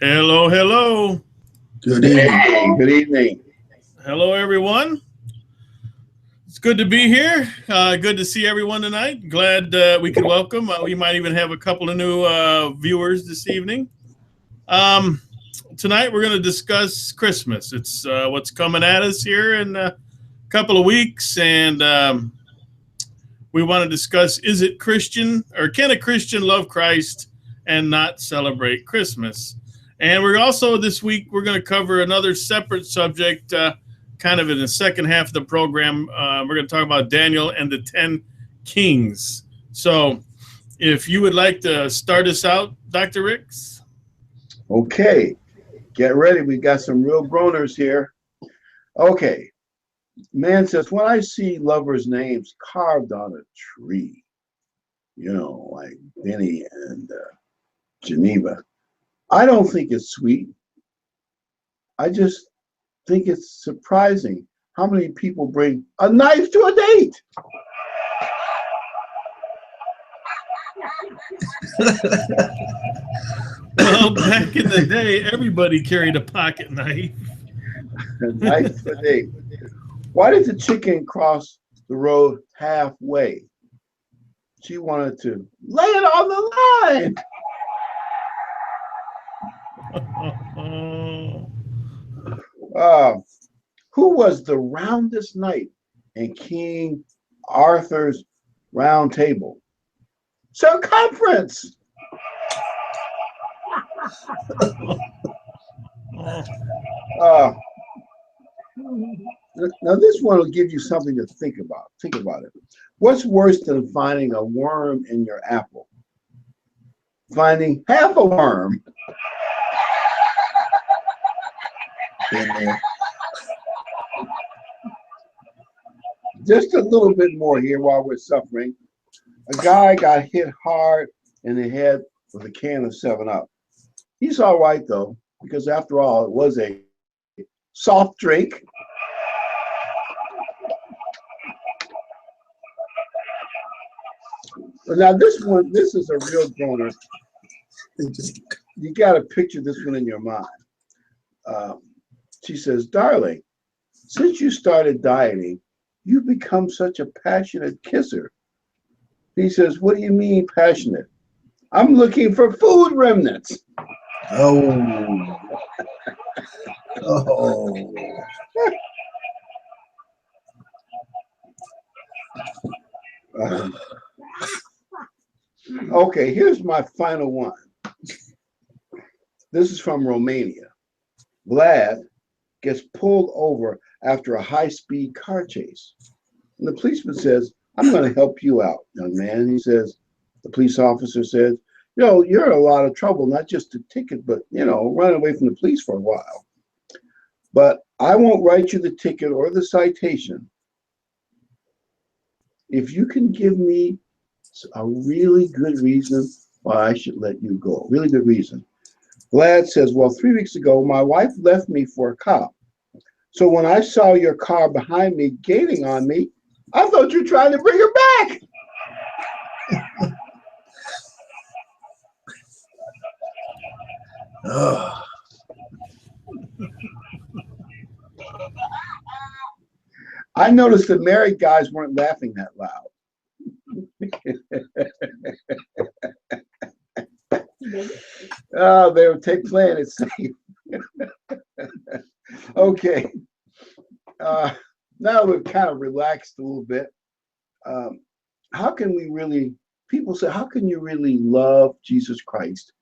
Hello, hello. Good evening. Good evening. Hello, everyone. It's good to be here. Good to see everyone tonight. Glad we could welcome. We might even have a couple of new viewers this evening. Tonight, we're going to discuss Christmas. It's what's coming at us here in a couple of weeks. And we want to discuss, is it Christian or can a Christian love Christ and not celebrate Christmas? And we're also, this week, we're going to cover another separate subject, kind of in the second half of the program. We're going to talk about Daniel and the 10 Kings. So if you would like to start us out, Dr. Ricks. Okay, get ready. We got some real groaners here. Okay, man says, when I see lovers' names carved on a tree, you know, like Benny and Geneva, I don't think it's sweet. I just think it's surprising how many people bring a knife to a date. Well, back in the day, everybody carried a pocket knife. A knife to a date. Why did the chicken cross the road halfway? She wanted to lay it on the line. Who was the roundest knight in King Arthur's round table? Circumference. Now this one will give you something to think about. Think about it. What's worse than finding a worm in your apple? Finding half a worm. In there. Just a little bit more here while we're suffering. A guy got hit hard in the head with a can of 7-Up. He's all right though, because after all, it was a soft drink. Now this one, this is a real groaner. You got to picture this one in your mind. She says, darling, since you started dieting, you've become such a passionate kisser. He says, what do you mean passionate? I'm looking for food remnants. Oh. Oh. Okay, here's my final one. This is from Romania. Vlad gets pulled over after a high-speed car chase. And the policeman says, I'm going to help you out, young man. He says, the police officer says, you know, you're in a lot of trouble, not just a ticket, but, you know, running away from the police for a while. But I won't write you the ticket or the citation if you can give me a really good reason why I should let you go. Really good reason. Vlad says, well, 3 weeks ago, my wife left me for a cop. So when I saw your car behind me gaining on me, I thought you were trying to bring her back. I noticed the married guys weren't laughing that loud. Oh, they would take playing it safe. Okay. Now we've kind of relaxed a little bit. How can we really, people say, how can you really love Jesus Christ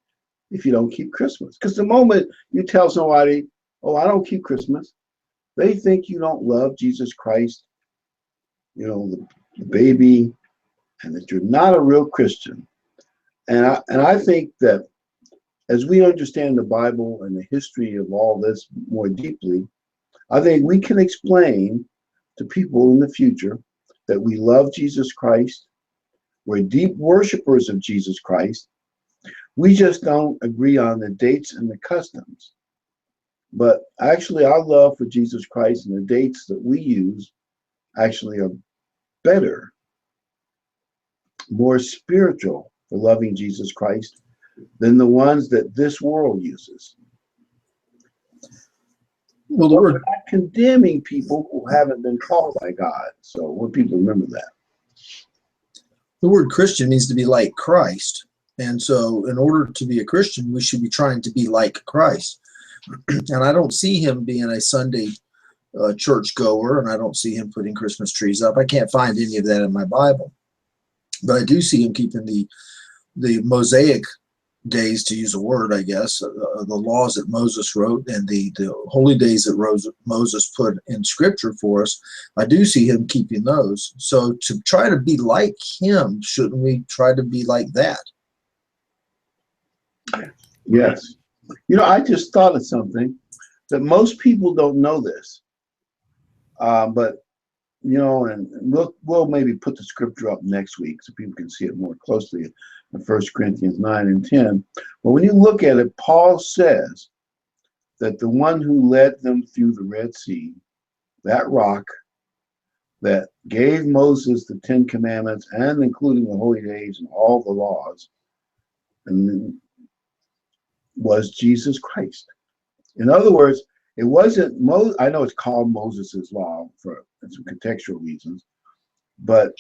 if you don't keep Christmas? Because the moment you tell somebody, oh, I don't keep Christmas, they think you don't love Jesus Christ, you know, the baby, and that you're not a real Christian. And I think that as we understand the Bible and the history of all this more deeply, I think we can explain to people in the future that we love Jesus Christ. We're deep worshipers of Jesus Christ. We just don't agree on the dates and the customs. But actually, our love for Jesus Christ and the dates that we use actually are better, more spiritual for loving Jesus Christ than the ones that this world uses. Well, the We're word not condemning people who haven't been called by God. So I want people to remember that. Christian means to be like Christ. And so in order to be a Christian, we should be trying to be like Christ. And I don't see him being a Sunday church goer, and I don't see him putting Christmas trees up. I can't find any of that in my Bible. But I do see him keeping the Mosaic days, to use a word, I guess, the laws that Moses wrote and the holy days that Moses put in scripture for us. I do see him keeping those. So to try to be like him, shouldn't we try to be like that? Yes. You know, I just thought of something that most people don't know this. But, you know, and we'll maybe put the scripture up next week so people can see it more closely in 1 Corinthians 9 and 10. But when you look at it, Paul says that the one who led them through the Red Sea, that rock that gave Moses the 10 Commandments and including the holy days and all the laws, and was Jesus Christ. In other words, it wasn't Moses. I know it's called Moses' law for some contextual reasons, but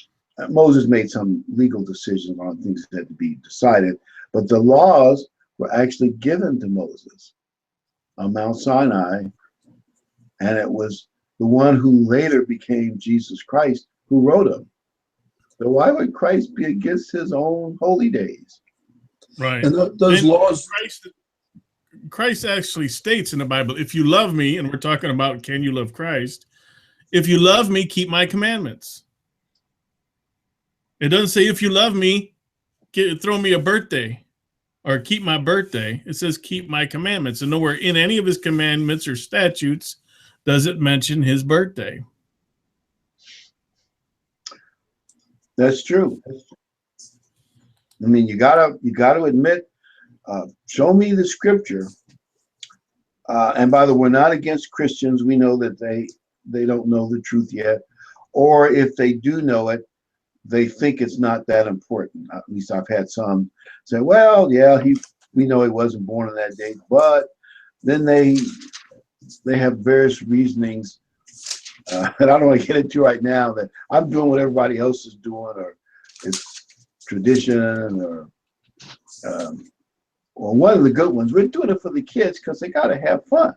Moses made some legal decisions on things that had to be decided. But the laws were actually given to Moses on Mount Sinai, and it was the one who later became Jesus Christ who wrote them. So why would Christ be against his own holy days? Right. And those laws. Christ actually states in the Bible, if you love me, and we're talking about can you love Christ, if you love me, keep my commandments. It doesn't say if you love me, throw me a birthday or keep my birthday. It says keep my commandments. And nowhere in any of his commandments or statutes does it mention his birthday. That's true. I mean, you gotta admit, show me the scripture. And by the way, we're not against Christians. We know that they don't know the truth yet, or if they do know it, they think it's not that important. At least I've had some say, "Well, yeah, we know he wasn't born on that date," but then they have various reasonings that I don't want to get into right now. That I'm doing what everybody else is doing, or it's tradition, or one of the good ones, we're doing it for the kids because they got to have fun,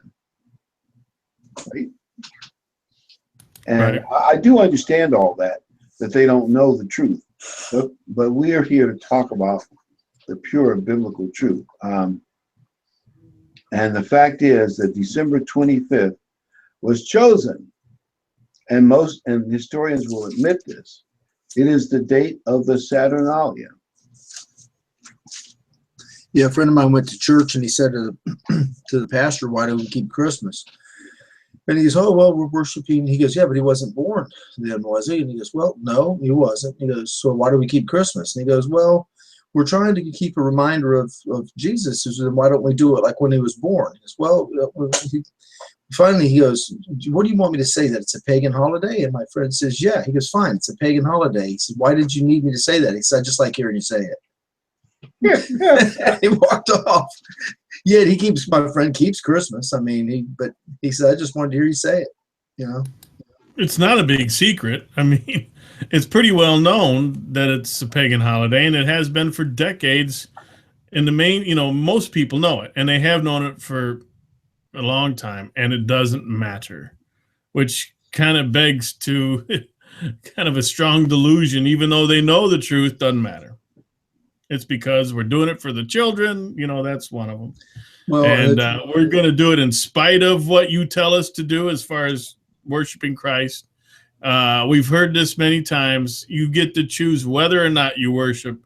right? And right. I do understand all that they don't know the truth, but we are here to talk about the pure biblical truth. And the fact is that December 25th was chosen, and historians will admit this. It is the date of the Saturnalia. Yeah, a friend of mine went to church and he said to the pastor, "Why do we keep Christmas?" And he goes, "Oh, well, we're worshiping." He goes, "Yeah, but he wasn't born then, was he?" And he goes, "Well, no, he wasn't." He goes, "So why do we keep Christmas?" And he goes, "Well, we're trying to keep a reminder of Jesus. So why don't we do it like when he was born?" He goes, "Well," finally he goes, "What do you want me to say, that it's a pagan holiday?" And my friend says, "Yeah." He goes, "Fine, it's a pagan holiday." He said, "Why did you need me to say that?" He said, "I just like hearing you say it." He walked off. Yet my friend keeps Christmas. I mean, but he said, "I just wanted to hear you say it." You know, it's not a big secret. I mean, it's pretty well known that it's a pagan holiday, and it has been for decades. And most people know it, and they have known it for a long time, and it doesn't matter, which kind of begs to kind of a strong delusion. Even though they know the truth, doesn't matter. It's because we're doing it for the children. That's one of them. Well, and we're going to do it in spite of what you tell us to do as far as worshiping Christ. We've heard this many times. You get to choose whether or not you worship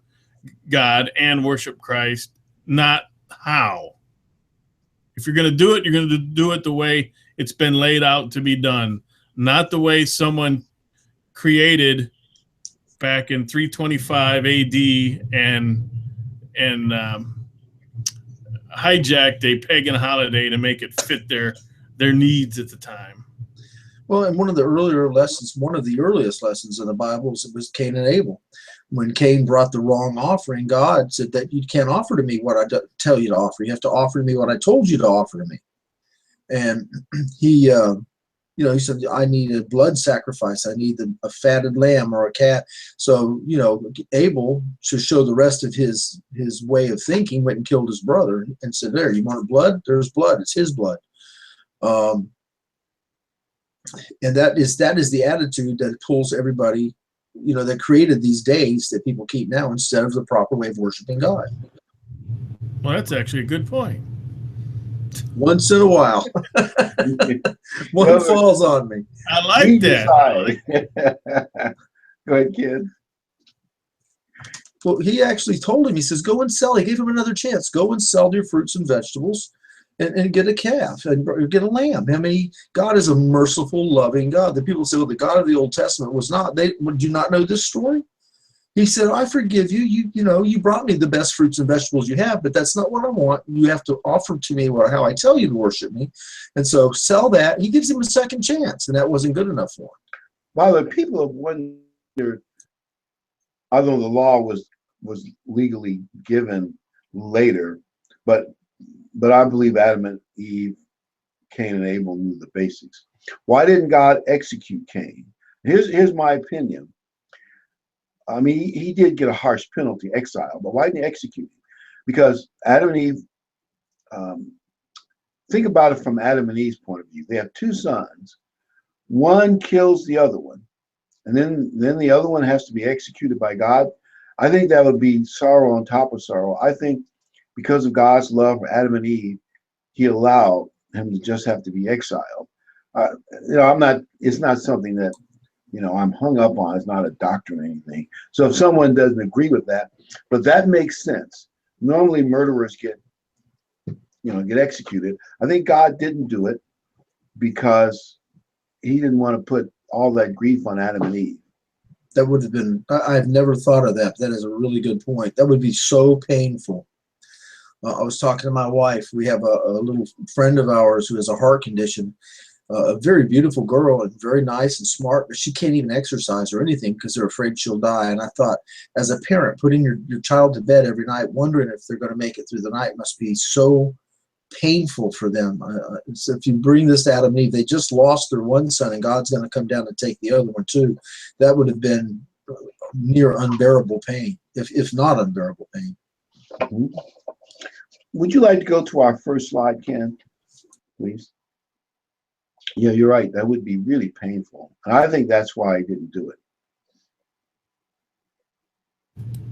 God and worship Christ, not how. If you're going to do it, you're going to do it the way it's been laid out to be done, not the way someone created back in 325 AD and hijacked a pagan holiday to make it fit their needs at the time. Well, and one of the earliest lessons in the Bible was Cain and Abel. When Cain brought the wrong offering, God said that you can't offer to me what I tell you to offer. You have to offer to me what I told you to offer to me. And he said, I need a blood sacrifice. I need a fatted lamb or a calf. So, Abel, to show the rest of his way of thinking, went and killed his brother and said, there, you want blood? There's blood. It's his blood. And that is the attitude that pulls everybody, that created these days that people keep now instead of the proper way of worshiping God. Well, that's actually a good point. Once in a while. One falls on me. I like that. Go ahead, kid. Well, he actually told him, he says, go and sell. He gave him another chance. Go and sell your fruits and vegetables and get a calf and get a lamb. I mean, God is a merciful, loving God. The people say, well, the God of the Old Testament was not. They do not know this story. He said, I forgive you. You brought me the best fruits and vegetables you have, but that's not what I want. You have to offer to me how I tell you to worship me. And so sell that. He gives him a second chance, and that wasn't good enough for him. Well, the people have wondered, although the law was legally given later, but I believe Adam and Eve, Cain and Abel knew the basics. Why didn't God execute Cain? Here's my opinion. I mean, he did get a harsh penalty, exile, but why didn't he execute him? Because Adam and Eve, think about it from Adam and Eve's point of view. They have two sons. One kills the other one, and then the other one has to be executed by God. I think that would be sorrow on top of sorrow. I think because of God's love for Adam and Eve, he allowed him to just have to be exiled. It's not something that, I'm hung up on. It's not a doctrine or anything. So if someone doesn't agree with that, but that makes sense. Normally murderers get executed. I think God didn't do it because he didn't want to put all that grief on Adam and Eve. That would have been, I've never thought of that. That is a really good point. That would be so painful. I was talking to my wife. We have a little friend of ours who has a heart condition. A very beautiful girl and very nice and smart, but she can't even exercise or anything because they're afraid she'll die. And I thought, as a parent, putting your child to bed every night, wondering if they're going to make it through the night must be so painful for them. So if you bring this to Adam and Eve, they just lost their one son, and God's going to come down and take the other one too. That would have been near unbearable pain, if not unbearable pain. Mm-hmm. Would you like to go to our first slide, Ken, please? Yeah, you're right. That would be really painful. And I think that's why he didn't do it.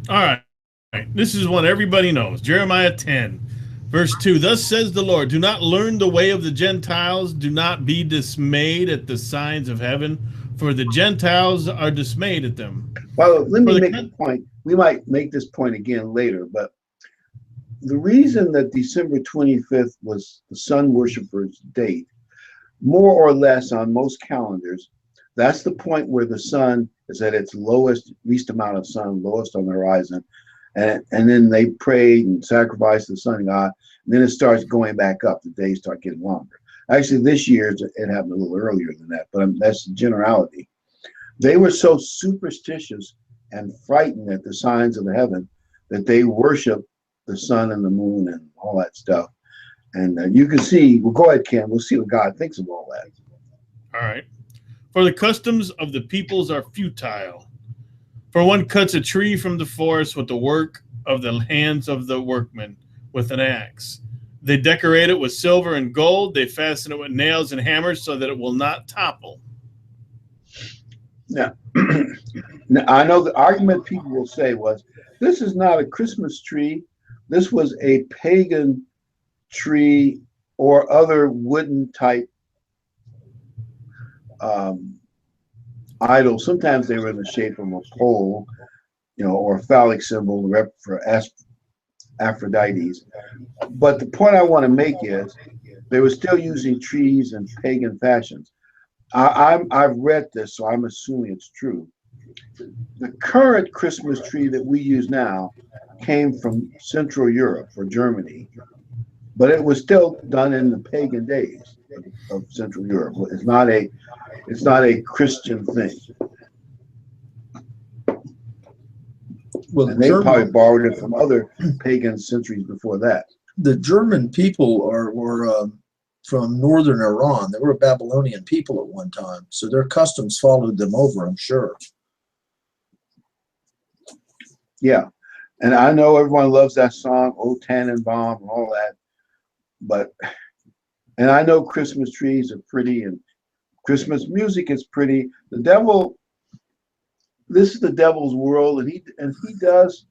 All right. This is one everybody knows. Jeremiah 10, verse 2. Thus says the Lord, do not learn the way of the Gentiles. Do not be dismayed at the signs of heaven, for the Gentiles are dismayed at them. Well, let me make a point. We might make this point again later, but the reason that December 25th was the sun worshipers' date, more or less on most calendars, that's the point where the sun is at its lowest, least amount of sun, lowest on the horizon. And then they prayed and sacrificed the sun god, and then it starts going back up. The days start getting longer. Actually, this year it happened a little earlier than that, but that's the generality. They were so superstitious and frightened at the signs of the heaven that they worshiped the sun and the moon and all that stuff. And you can see, well, go ahead, Ken. We'll see what God thinks of all that. All right. For the customs of the peoples are futile. For one cuts a tree from the forest with the work of the hands of the workmen with an axe. They decorate it with silver and gold. They fasten it with nails and hammers so that it will not topple. Now, I know the argument people will say was, this is not a Christmas tree. This was a pagan tree or other wooden type idol. Sometimes they were in the shape of a pole, or phallic symbol for Aphrodites. But the point I want to make is they were still using trees in pagan fashions. I've read this, so I'm assuming it's true. The current Christmas tree that we use now came from Central Europe or Germany, but it was still done in the pagan days of Central Europe. It's not a Christian thing. Well, And they probably borrowed it from other pagan centuries before that. The German people were from northern Iran. They were a Babylonian people at one time, so their customs followed them over, I'm sure. Yeah, and I know everyone loves that song, "O Tannenbaum" and all that, and I know Christmas trees are pretty and Christmas music is pretty. The devil, this is the devil's world, and he does.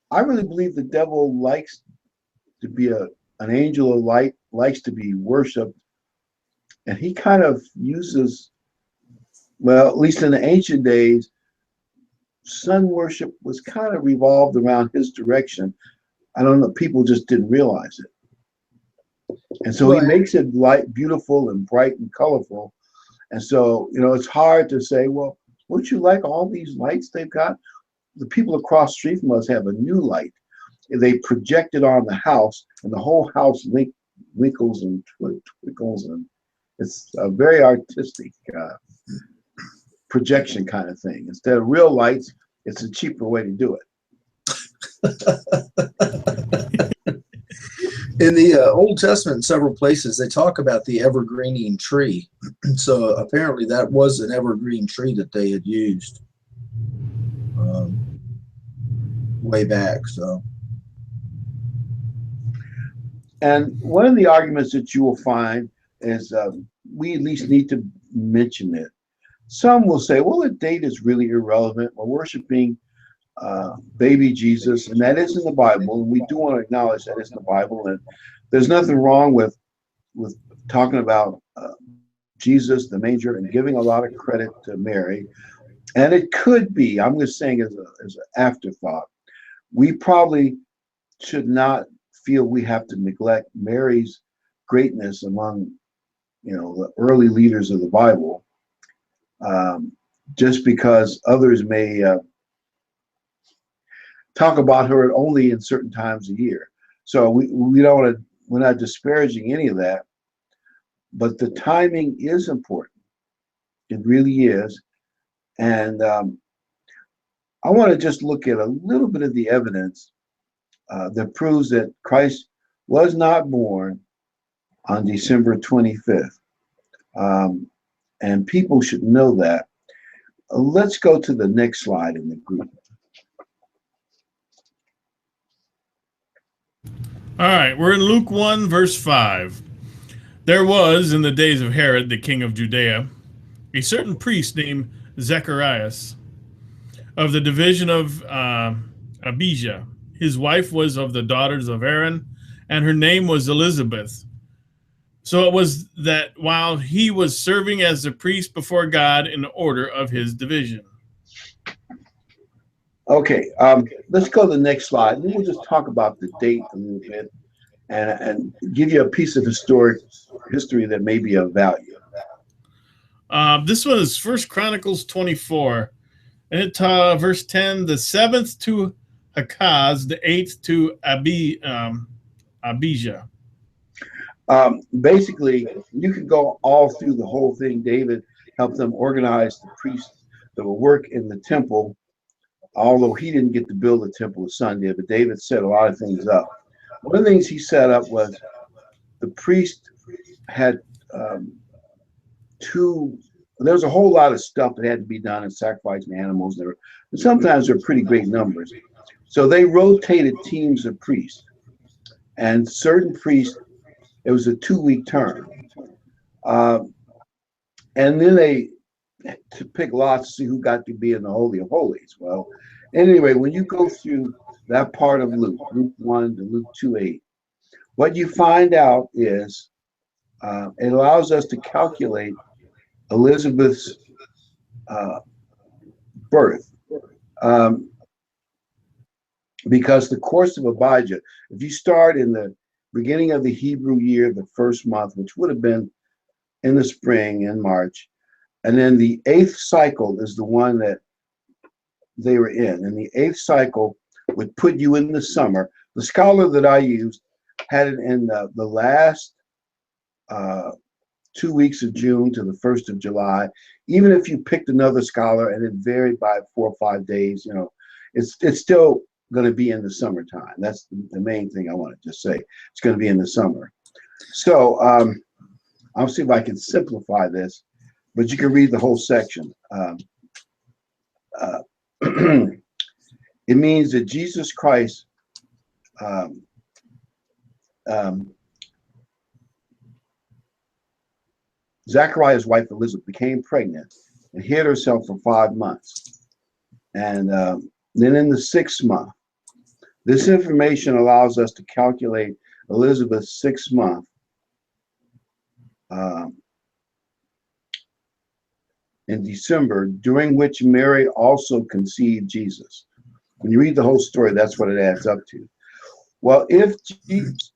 I really believe the devil likes to be an angel of light, likes to be worshipped, and he kind of uses, well, at least in the ancient days, sun worship was kind of revolved around his direction. I don't know, people just didn't realize it. And so he makes it light, beautiful and bright and colorful. And so, it's hard to say, well, wouldn't you like all these lights they've got? The people across the street from us have a new light. They project it on the house, and the whole house winkles and twinkles, and it's a very artistic projection kind of thing. Instead of real lights, it's a cheaper way to do it. In the Old Testament, in several places, they talk about the evergreening tree. So apparently that was an evergreen tree that they had used way back. So, and one of the arguments that you will find is we at least need to mention it. Some will say, well, the date is really irrelevant. We're worshiping baby Jesus, and that is in the Bible, and we do want to acknowledge that it's in the Bible, and there's nothing wrong with talking about Jesus, the manger, and giving a lot of credit to Mary. And it could be, I'm just saying as an afterthought, we probably should not feel we have to neglect Mary's greatness among the early leaders of the Bible, just because others may talk about her only in certain times of year. So we don't want to, we're not disparaging any of that, but the timing is important. It really is. And I want to just look at a little bit of the evidence that proves that Christ was not born on December 25th. And people should know that. Let's go to the next slide in the group. All right, we're in Luke 1, verse 5. There was, in the days of Herod, the king of Judea, a certain priest named Zacharias of the division of Abijah. His wife was of the daughters of Aaron, and her name was Elizabeth. So it was that while he was serving as the priest before God in order of his division. Okay, let's go to the next slide. And then we'll just talk about the date a little bit and give you a piece of history that may be of value. This one is 1 Chronicles 24. And it verse 10, the 7th to Hakaz, the 8th to Abijah. Basically, you can go all through the whole thing. David helped them organize the priests that will work in the temple, although he didn't get to build the temple, his son did, but David set a lot of things up. One of the things he set up was the priest had there's a whole lot of stuff that had to be done and sacrificing animals. And sometimes they're pretty great numbers. So they rotated teams of priests, and certain priests, it was a 2-week term. And then they to pick lots to see who got to be in the Holy of Holies. Well, anyway, when you go through that part of Luke 1 to Luke 2:8, what you find out is it allows us to calculate Elizabeth's birth. because the course of Abijah, if you start in the beginning of the Hebrew year, the first month, which would have been in the spring, in March, and then the 8th cycle is the one that they were in. And the 8th cycle would put you in the summer. The scholar that I used had it in the last 2 weeks of June to the 1st of July. Even if you picked another scholar and it varied by 4 or 5 days, you know, it's still going to be in the summertime. That's the main thing I want to just say. It's going to be in the summer. So I'll see if I can simplify this, but you can read the whole section. It means that Jesus Christ Zachariah's wife Elizabeth became pregnant and hid herself for 5 months. And then in the 6th month, this information allows us to calculate Elizabeth's 6th month in December, during which Mary also conceived Jesus. When you read the whole story, that's what it adds up to. Well, if Jesus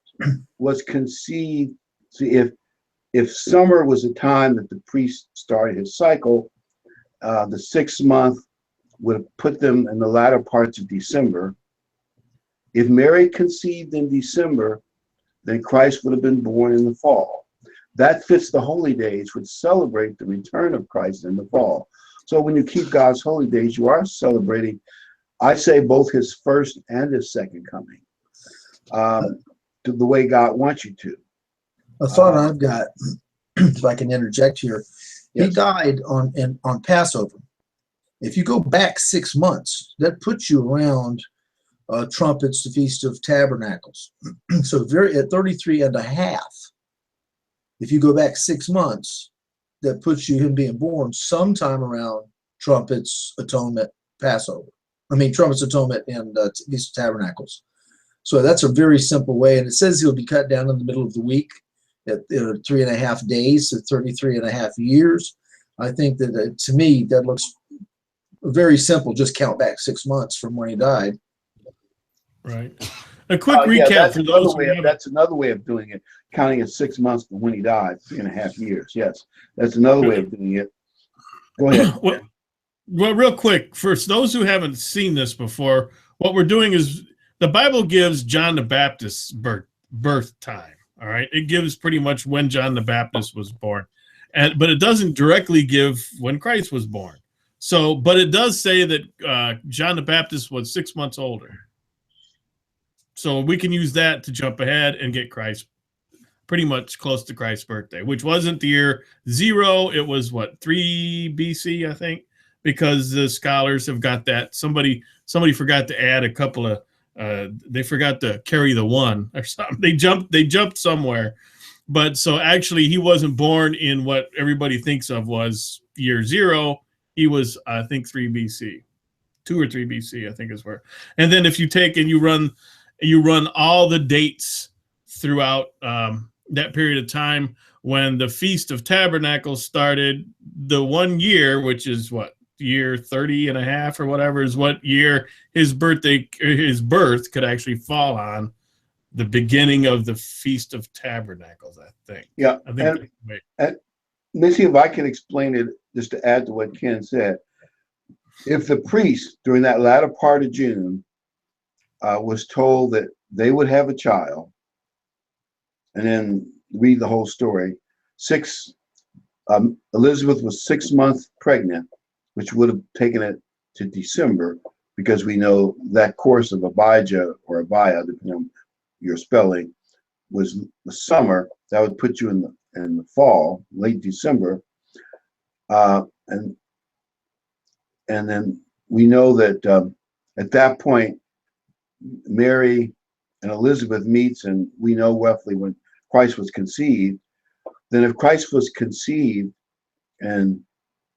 was conceived, see, if summer was the time that the priest started his cycle, the 6th month would have put them in the latter parts of December. If Mary conceived in December, then Christ would have been born in the fall. That fits the holy days, which celebrate the return of Christ in the fall. So when you keep God's holy days, you are celebrating, I say, both his first and his second coming, to the way God wants you to. A thought I've got, if I can interject here, Yes. he died on Passover. If you go back 6 months, that puts you around trumpets, the Feast of Tabernacles. So at 33 and a half. If you go back 6 months, that puts you him being born sometime around trumpets, atonement, Passover. I mean, trumpets, atonement, and Feast of Tabernacles. So that's a very simple way. And it says he'll be cut down in the middle of the week at 3.5 days, so 33.5 years. I think that to me, that looks very simple. Just count back 6 months from when he died. Right. A quick recap for those that's another way of doing it, counting it 6 months from when he died, 3.5 years. Yes, that's another way of doing it. Go ahead. Well, real quick, for those who haven't seen this before, what we're doing is the Bible gives John the Baptist's birth time. All right, it gives pretty much when John the Baptist was born, but it doesn't directly give when Christ was born. So, but it does say that John the Baptist was 6 months older. So we can use that to jump ahead and get Christ pretty much close to Christ's birthday, which wasn't the year 0. It was what, 3 BC, I think, because the scholars have got that. Somebody forgot to add a couple of, they forgot to carry the 1 or something. They jumped somewhere. But so actually he wasn't born in what everybody thinks of was year 0. He was, I think, 3 BC, 2 or 3 BC, I think is where. And then if you take and you run all the dates throughout that period of time when the Feast of Tabernacles started, the 1 year, which is what, year 30 and a half or whatever, is what year his birth could actually fall on, the beginning of the Feast of Tabernacles, I think. Yeah. I think and let me see if I can explain it, just to add to what Ken said. If the priest during that latter part of June was told that they would have a child, and then read the whole story, Elizabeth was 6 months pregnant, which would have taken it to December, because we know that course of Abijah or Abiah, depending on your spelling, was the summer. That would put you in the fall, late December, and then we know that at that point Mary and Elizabeth meets, and we know roughly when Christ was conceived. Then if Christ was conceived in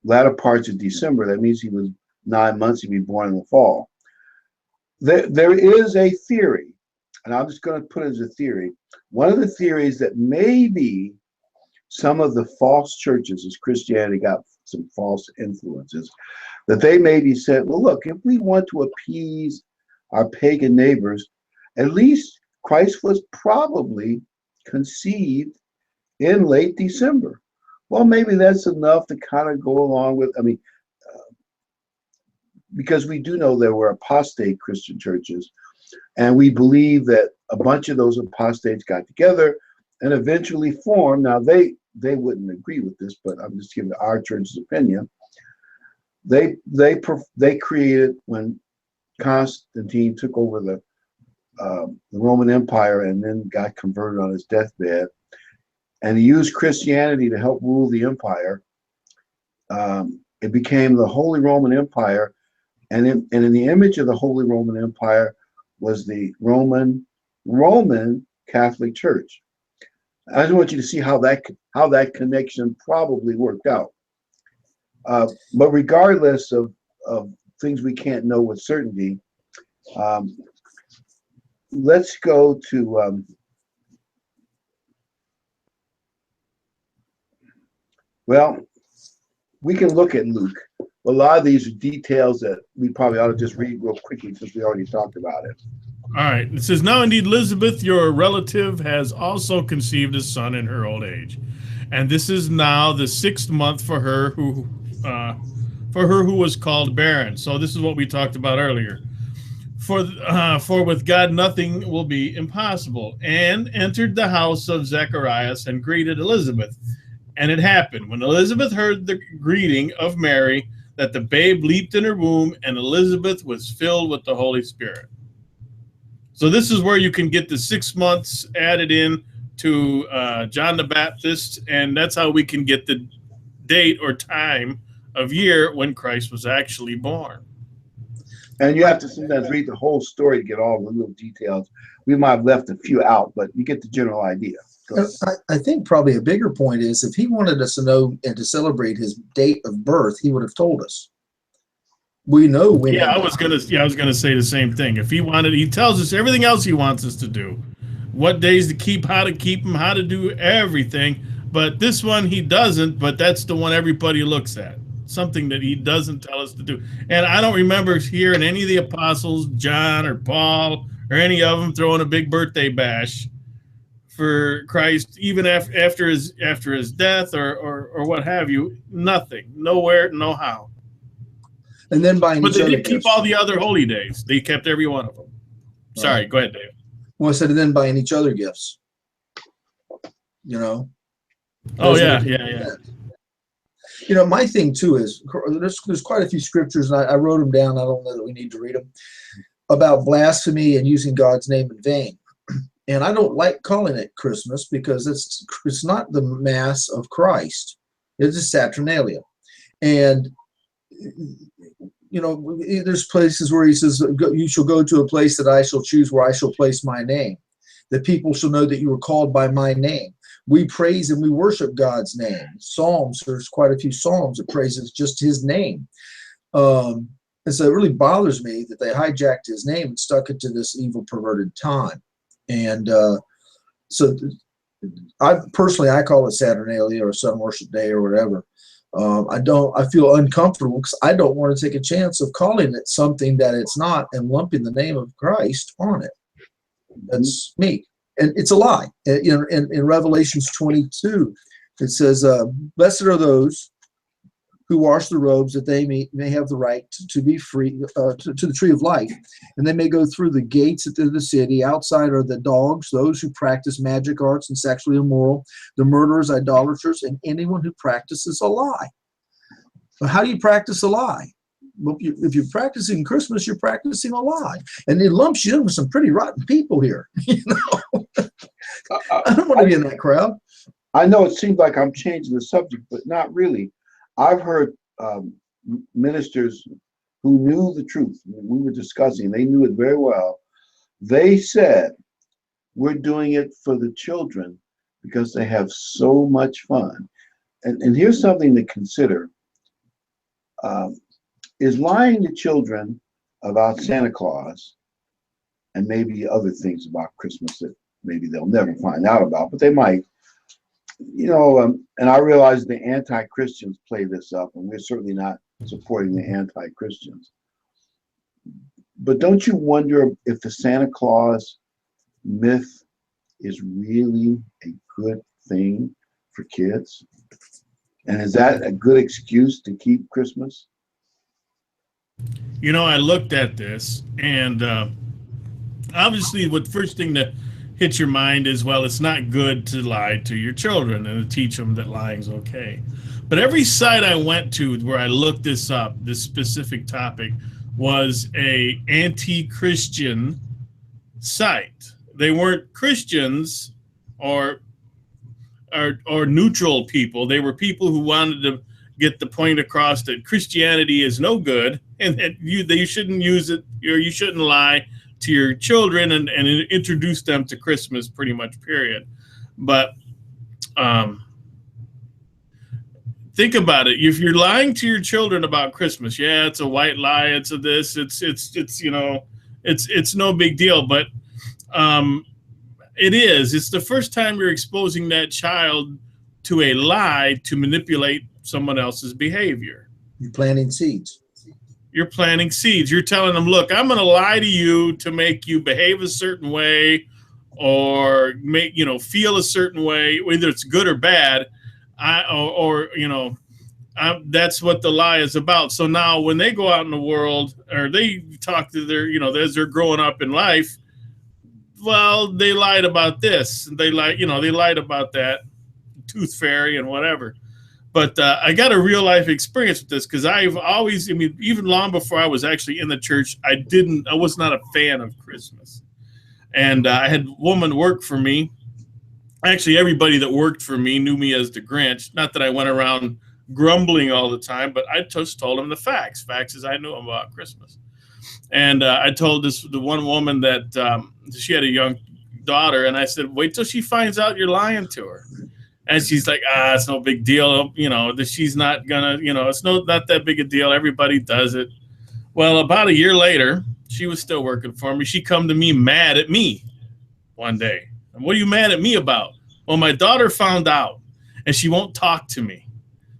latter parts of December, that means he was 9 months, he'd be born in the fall. There is a theory, and I'm just going to put it as a theory. One of the theories that maybe some of the false churches, as Christianity got some false influences, that they maybe said, well, look, if we want to appease our pagan neighbors, at least Christ was probably conceived in late December. Well, maybe that's enough to kind of go along with, because we do know there were apostate Christian churches, and we believe that a bunch of those apostates got together and eventually formed. Now, they wouldn't agree with this, but I'm just giving our church's opinion. They created, when Constantine took over the Roman Empire and then got converted on his deathbed, and he used Christianity to help rule the empire. It became the Holy Roman Empire, and in the image of the Holy Roman Empire was the Roman Catholic Church. I just want you to see how that connection probably worked out. But regardless of things we can't know with certainty, let's go to well, we can look at Luke. A lot of these are details that we probably ought to just read real quickly since we already talked about it. All right. It says, now indeed Elizabeth, your relative, has also conceived a son in her old age. And this is now the 6th month for her who was called barren. So this is what we talked about earlier. For with God nothing will be impossible. And entered the house of Zacharias and greeted Elizabeth. And it happened, when Elizabeth heard the greeting of Mary, that the babe leaped in her womb, and Elizabeth was filled with the Holy Spirit. So this is where you can get the 6 months added in to John the Baptist, and that's how we can get the date or time of year when Christ was actually born. And you have to sometimes read the whole story to get all the little details. We might have left a few out, but you get the general idea. I think probably a bigger point is if he wanted us to know and to celebrate his date of birth, he would have told us. We know when. Yeah, I was gonna say the same thing. If he wanted, he tells us everything else he wants us to do, what days to keep, how to keep them, how to do everything. But this one he doesn't. But that's the one everybody looks at. Something that he doesn't tell us to do. And I don't remember hearing any of the apostles, John or Paul or any of them, throwing a big birthday bash for Christ, even after his death or what have you. Nothing, nowhere, no how. And then by but they did keep all the other holy days. They kept every one of them. Sorry, go ahead, Dave. Well, I said, and then buying each other gifts. You know. Oh yeah. You know, my thing too is there's quite a few scriptures, and I wrote them down. I don't know that we need to read them, about blasphemy and using God's name in vain. And I don't like calling it Christmas because it's not the Mass of Christ. It's a Saturnalia. And, you know, there's places where he says, you shall go to a place that I shall choose where I shall place my name. The people shall know that you were called by my name. We praise and we worship God's name. Psalms, there's quite a few Psalms that praises just his name. And so it really bothers me that they hijacked his name and stuck it to this evil, perverted time. And so I call it Saturnalia or Sun Worship Day or whatever. I feel uncomfortable because I don't want to take a chance of calling it something that it's not and lumping the name of Christ on it. That's me. And it's a lie. You know, in Revelations 22, it says, blessed are those who wash the robes, that they may have the right to be free to the tree of life, and they may go through the gates of the city. Outside are the dogs, those who practice magic arts and sexually immoral, the murderers, idolaters, and anyone who practices a lie. But how do you practice a lie? Well, if you're practicing Christmas, you're practicing a lie, and it lumps you in with some pretty rotten people here. You know, I don't want to be in that crowd. I know it seems like I'm changing the subject, but not really. I've heard ministers who knew the truth. We were discussing, they knew it very well. They said, we're doing it for the children because they have so much fun. And here's something to consider. Is lying to children about Santa Claus and maybe other things about Christmas that maybe they'll never find out about, but they might. You know, and I realize the anti-Christians play this up, and we're certainly not supporting the anti-Christians. But don't you wonder if the Santa Claus myth is really a good thing for kids? And is that a good excuse to keep Christmas? You know, I looked at this, and obviously, what first thing that hits your mind is, well, it's not good to lie to your children and to teach them that lying's okay. But every site I went to where I looked this up, this specific topic, was a anti-Christian site. They weren't Christians or neutral people. They were people who wanted to get the point across that Christianity is no good and that you shouldn't use it, or you shouldn't lie to your children and introduce them to Christmas, pretty much, period. But think about it. If you're lying to your children about Christmas, yeah, it's a white lie. It's a this. It's you know, it's no big deal. But it is. It's the first time you're exposing that child to a lie to manipulate someone else's behavior. You're planting seeds. You're planting seeds. You're telling them, look, I'm going to lie to you to make you behave a certain way or make, feel a certain way, whether it's good or bad. That's what the lie is about. So now when they go out in the world, or they talk to their, as they're growing up in life, well, they lied about this. They lied about that tooth fairy and whatever. But I got a real life experience with this, because I've always, even long before I was actually in the church, I was not a fan of Christmas. And I had a woman work for me. Actually, everybody that worked for me knew me as the Grinch. Not that I went around grumbling all the time, but I just told them the facts. Facts is I knew about Christmas. And I told the one woman that she had a young daughter, and I said, wait till she finds out you're lying to her. And she's like, it's no big deal. That she's not gonna, it's not that big a deal. Everybody does it. Well, about a year later, she was still working for me. She come to me mad at me one day. And what are you mad at me about? Well, my daughter found out, and she won't talk to me.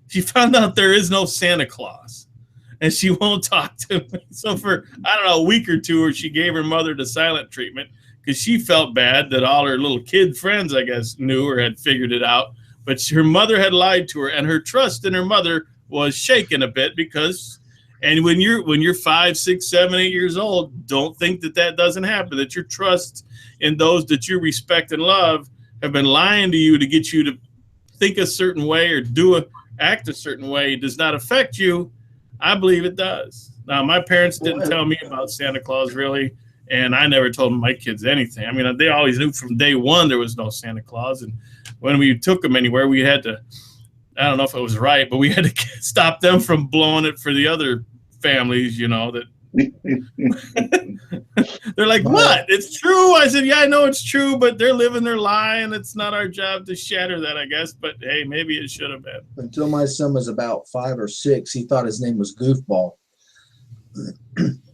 She found out there is no Santa Claus, and she won't talk to me. So for, a week or two, she gave her mother the silent treatment, because she felt bad that all her little kid friends, I guess, knew or had figured it out. But her mother had lied to her, and her trust in her mother was shaken a bit, because, and when you're 5, 6, 7, 8 years old, don't think that doesn't happen, that your trust in those that you respect and love have been lying to you to get you to think a certain way or act a certain way does not affect you. I believe it does. Now, my parents didn't tell me about Santa Claus, really. And I never told my kids anything. They always knew from day one there was no Santa Claus. And when we took them anywhere, we had to, I don't know if it was right, but we had to stop them from blowing it for the other families, that they're like, what? It's true? I said, yeah, I know it's true, but they're living their lie, and it's not our job to shatter that, I guess. But hey, maybe it should have been. Until my son was about 5 or 6, he thought his name was Goofball.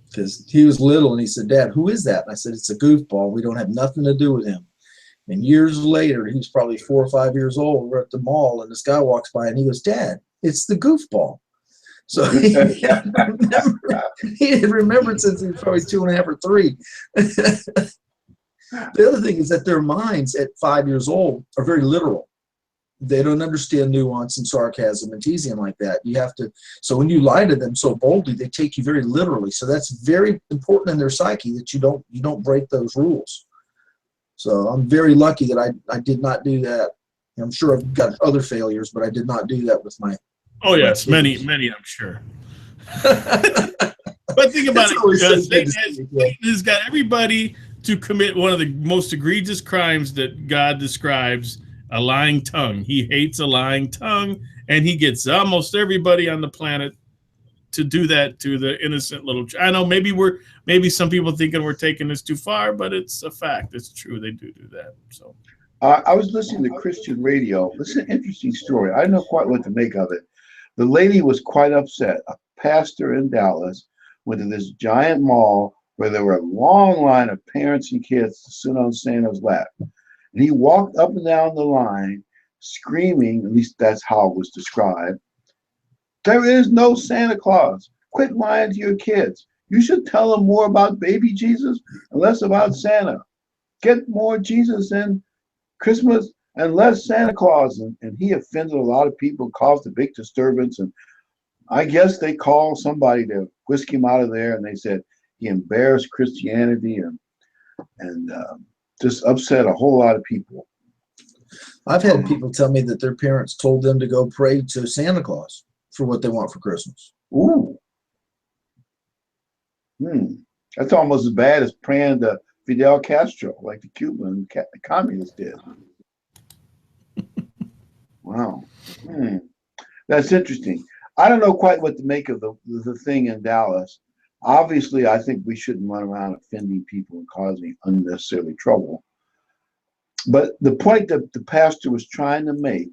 Because he was little, and he said, Dad, who is that? And I said, it's a goofball. We don't have nothing to do with him. And years later, he was probably 4 or 5 years old. We're at the mall, and this guy walks by, and he goes, Dad, it's the goofball. So he had remembered since he was probably 2.5 or 3. The other thing is that their minds at 5 years old are very literal. They don't understand nuance and sarcasm and teasing like that. So when you lie to them so boldly, they take you very literally. So that's very important in their psyche, that you don't break those rules. So I'm very lucky that I did not do that. I'm sure I've got other failures, but I did not do that with my. Oh yes, many, I'm sure. But think about it. Satan has got everybody to commit one of the most egregious crimes that God describes. A lying tongue. He hates a lying tongue, and he gets almost everybody on the planet to do that to the innocent little child. I know maybe some people thinking we're taking this too far, but it's a fact. It's true. They do that. So I was listening to Christian radio. This is an interesting story. I didn't know quite what to make of it. The lady was quite upset. A pastor in Dallas went to this giant mall where there were a long line of parents and kids to sit on Santa's lap. And he walked up and down the line screaming, at least that's how it was described, there is no Santa Claus. Quit lying to your kids. You should tell them more about baby Jesus and less about Santa. Get more Jesus in Christmas and less Santa Claus. And he offended a lot of people, caused a big disturbance. And I guess they called somebody to whisk him out of there. And they said he embarrassed Christianity and just upset a whole lot of people. I've had people tell me that their parents told them to go pray to Santa Claus for what they want for Christmas. Ooh. That's almost as bad as praying to Fidel Castro, like the Cuban communists did. Wow. That's interesting. I don't know quite what to make of the thing in Dallas. Obviously, I think we shouldn't run around offending people and causing unnecessarily trouble. But the point that the pastor was trying to make,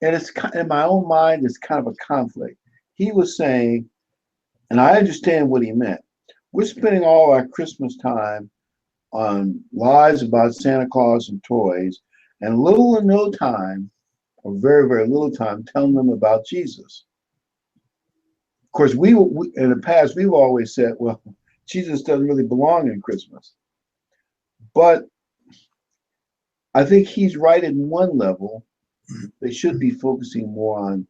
and it's in my own mind, it's kind of a conflict. He was saying, and I understand what he meant. We're spending all our Christmas time on lies about Santa Claus and toys, and little or no time, or very, very little time, telling them about Jesus. Of course, we in the past, we've always said, well, Jesus doesn't really belong in Christmas. But I think he's right in one level. They should be focusing more on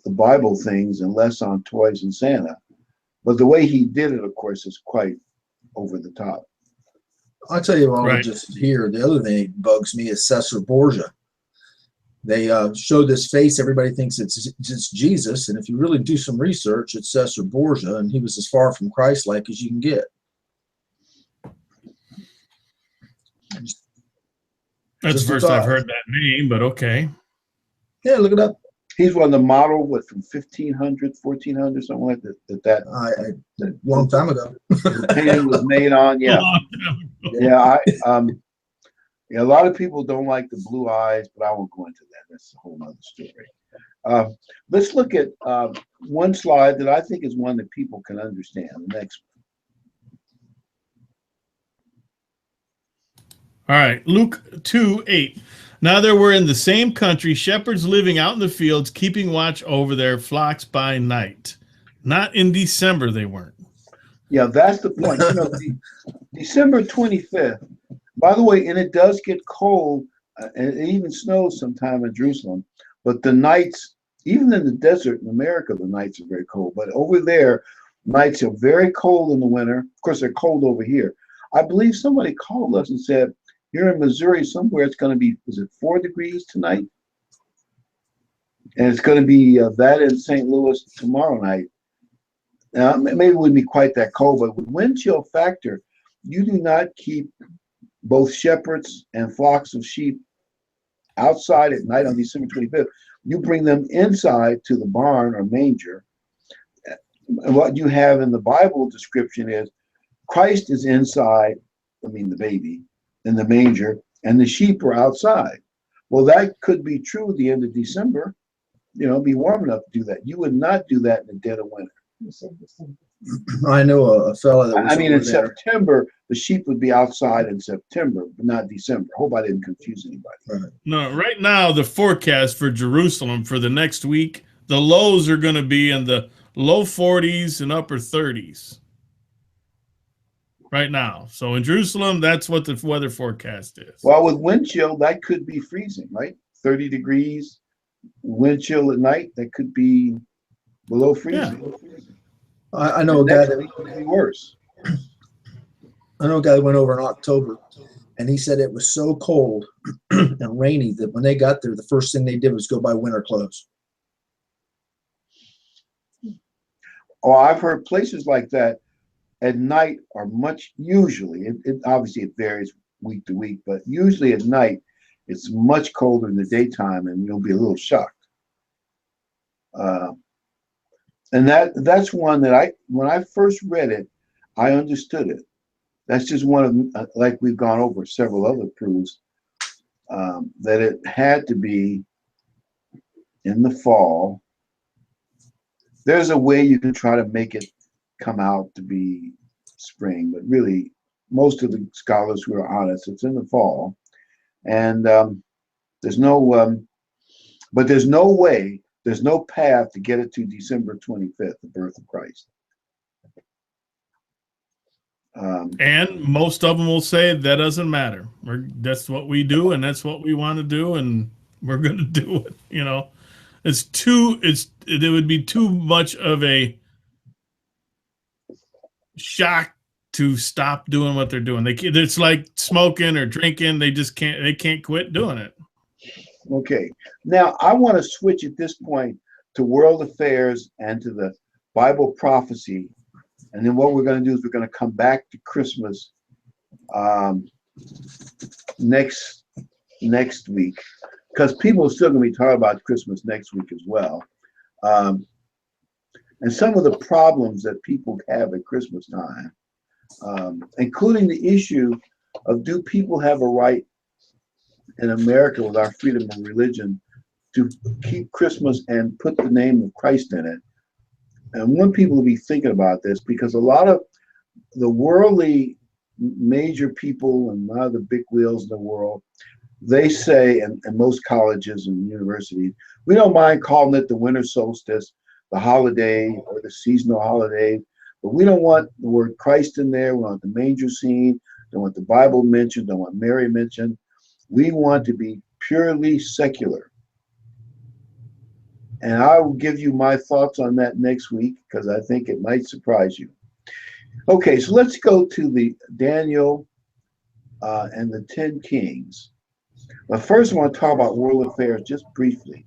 the Bible things and less on toys and Santa. But the way he did it, of course, is quite over the top. I'll tell you what, Right. just here, the other thing that bugs me is Cesar Borgia. They show this face, everybody thinks it's Jesus, and if you really do some research, it's Cesar Borgia, and he was as far from Christ-like as you can get. That's Just the a first I've thought. heard that name, but okay. Yeah, look it up. He's one of the model, from 1500, 1400, something like that. A long time ago. The painting was made on. A Yeah. long time ago. Yeah. Yeah, a lot of people don't like the blue eyes, but I won't go into that. That's a whole other story. Let's look at one slide that I think is one that people can understand. The next All right, Luke 2:8. Now there were in the same country shepherds living out in the fields, keeping watch over their flocks by night. Not in December, they weren't. Yeah, that's the point. December 25th, by the way, and it does get cold, and it even snows sometime in Jerusalem, but the nights, even in the desert in America, the nights are very cold. But over there, nights are very cold in the winter. Of course, they're cold over here. I believe somebody called us and said, here in Missouri, somewhere it's going to be, is it 4 degrees tonight? And it's going to be that in St. Louis tomorrow night. Now, maybe it wouldn't be quite that cold, but with wind chill factor, you do not keep both shepherds and flocks of sheep outside at night on December 25th. You bring them inside to the barn or manger. And what you have in the Bible description is Christ is inside, the baby, in the manger, and the sheep are outside. Well, that could be true at the end of December. Be warm enough to do that. You would not do that in the dead of winter. I know a fella that was in over there. September, the sheep would be outside in September, but not December. Hope I didn't confuse anybody. Right. No, right now, the forecast for Jerusalem for the next week, the lows are going to be in the low 40s and upper 30s. Right now. So in Jerusalem, that's what the weather forecast is. Well, with wind chill, that could be freezing, right? 30 degrees, wind chill at night, that could be below freezing. Yeah. I know a guy that could be worse. I know a guy that went over in October, and he said it was so cold and rainy that when they got there, the first thing they did was go buy winter clothes. Oh, I've heard places like that at night are usually, obviously it varies week to week, but usually at night it's much colder in the daytime, and you'll be a little shocked. And that's one that when I first read it, I understood it. That's just one of, like we've gone over several other proofs, that it had to be in the fall. There's a way you can try to make it come out to be spring, but really most of the scholars who are honest, it's in the fall. And there's no way, there's no path to get it to December 25th, the birth of Christ. And most of them will say that doesn't matter. That's what we do, and that's what we want to do, and we're going to do it. You know, it would be too much of a shock to stop doing what they're doing. It's like smoking or drinking. They can't quit doing it. Okay. Now I want to switch at this point to world affairs and to the Bible prophecy. And then what we're going to do is we're going to come back to Christmas next week, because people are still going to be talking about Christmas next week as well. And some of the problems that people have at Christmas time, including the issue of, do people have a right in America with our freedom of religion to keep Christmas and put the name of Christ in it? And I want people to be thinking about this, because a lot of the worldly major people and a lot of the big wheels in the world, they say, and most colleges and universities, we don't mind calling it the winter solstice, the holiday, or the seasonal holiday, but we don't want the word Christ in there. We want the manger scene, don't want the Bible mentioned, don't want Mary mentioned. We want to be purely secular. And I will give you my thoughts on that next week, because I think it might surprise you. Okay, so let's go to the Daniel and the 10 Kings. But first I want to talk about world affairs just briefly.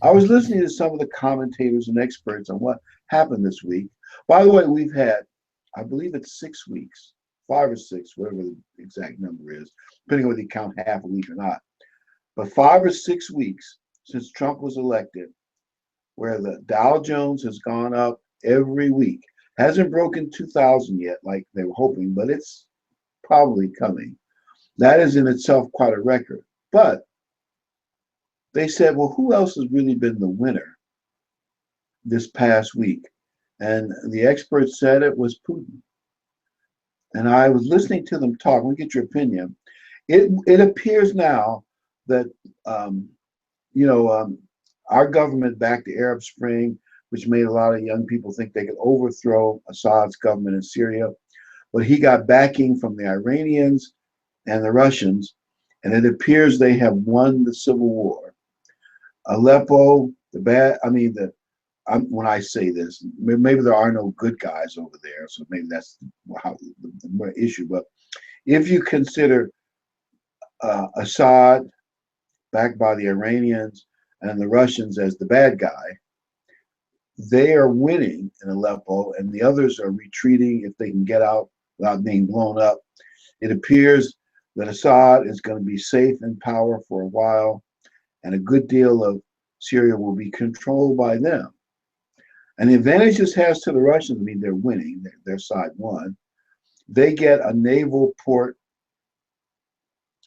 I was listening to some of the commentators and experts on what happened this week. By the way, we've had, I believe it's 6 weeks, 5 or 6, whatever the exact number is, depending on whether you count half a week or not. But 5 or 6 weeks since Trump was elected, where the Dow Jones has gone up every week. Hasn't broken 2,000 yet, like they were hoping, but it's probably coming. That is in itself quite a record. But they said, well, who else has really been the winner this past week? And the experts said it was Putin. And I was listening to them talk. Let me get your opinion. It appears now that our government backed the Arab Spring, which made a lot of young people think they could overthrow Assad's government in Syria. But he got backing from the Iranians and the Russians, and it appears they have won the civil war. Aleppo, when I say this, maybe there are no good guys over there, so maybe that's the issue. But if you consider Assad, backed by the Iranians and the Russians, as the bad guy, they are winning in Aleppo, and the others are retreating if they can get out without being blown up. It appears that Assad is going to be safe in power for a while, and a good deal of Syria will be controlled by them. And the advantage this has to the Russians, they're winning, their side won. They get a naval port,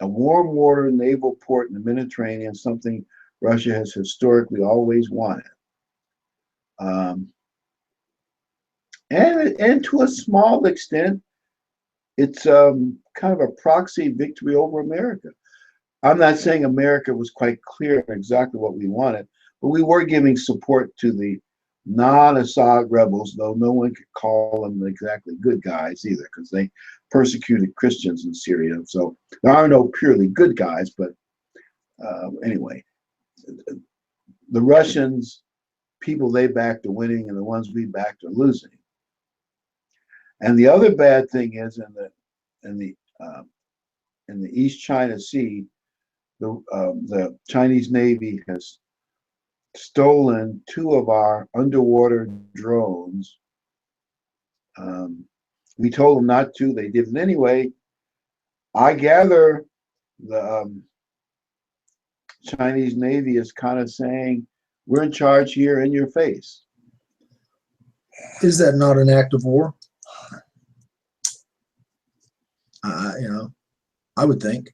a warm water naval port in the Mediterranean, something Russia has historically always wanted. And to a small extent, it's kind of a proxy victory over America. I'm not saying America was quite clear exactly what we wanted, but we were giving support to the non-Assad rebels, though no one could call them exactly good guys either, because they persecuted Christians in Syria. So there are no purely good guys, but anyway, the Russians, people they backed are winning, and the ones we backed are losing. And the other bad thing is in the East China Sea, the Chinese Navy has stolen 2 of our underwater drones. We told them not to. They did it anyway. I gather the Chinese Navy is kind of saying, we're in charge here, in your face. Is that not an act of war? I would think.